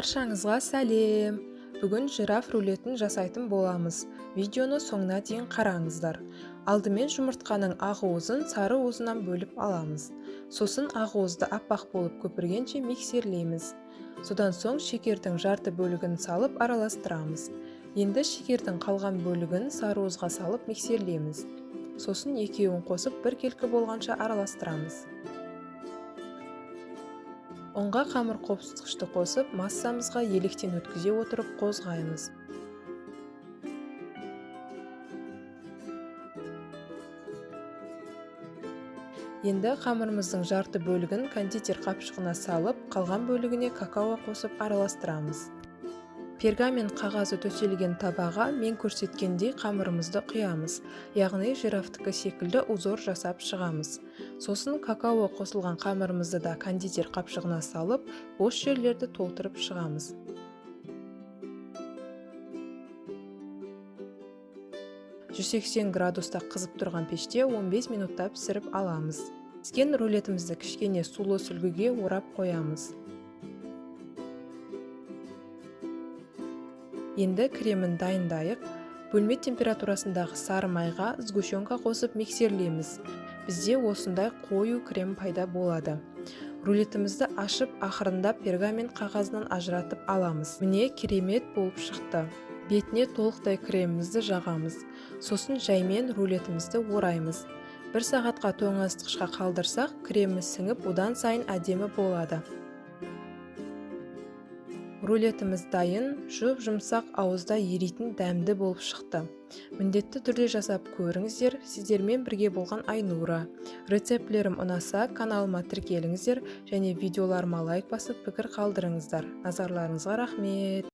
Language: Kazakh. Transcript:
Баршаңызға сәлем. Бүгін жираф рулетін жасайтын боламыз. Видеоны соңына дейін қараңыздар. Алдымен жұмыртқаның ақуызын сары уызынан бөліп аламыз. Сосын ақуызды аппақ болып көпіргенше миксерлейміз. Содан соң шекердің жарты бөлігін салып араластырамыз. Енді шекердің қалған бөлігін сары уызға салып миксерлейміз. Сосын екеуін қосып бір келкі болғанша араластырамыз. Ұнға қамыр қопсытқышты қосып, массамызға електен өткізе отырып қозғаймыз. Енді қамырымыздың жарты бөлігін кондитер қапшығына салып, қалған бөлігіне какао қосып араластырамыз. Пергамент қағазы төселген табаға мен көрсеткендей қамырымызды құямыз, яғни жирафтікі секілді узор жасап шығамыз. Сосын какао қосылған қамырымызды да кондитер қапшығына салып, бос жерлерді толтырып шығамыз. градуста қызып тұрған пеште 15 минутта пісіріп аламыз. Піскен рулетімізді кішкене сулы сүлгіге орап қоямыз. Енді кремін дайындайық. Бөлме температурасындағы сары майға сгущенка қосып миксерлейміз. Бізде осындай қою крем пайда болады. Рулетімізді ашып, ақырында пергамент қағазынан ажыратып аламыз. Міне керемет болып шықты. Бетіне толықтай кремімізді жағамыз. Сосын жаймен рулетімізді ораймыз. 1 сағатқа тоңазытқышқа қалдырсақ, кремі сіңіп, одан сайын әдемі болады. Рулетіміз дайын, жұмсақ ауызда еритін дәмді болып шықты. Міндетті түрде жасап көріңіздер. Сіздермен бірге болған Айнура. Рецептлерім ұнаса, каналыма тіркеліңіздер және видеоларыма лайк басып пікір қалдырыңыздар. Назарларыңызға рахмет.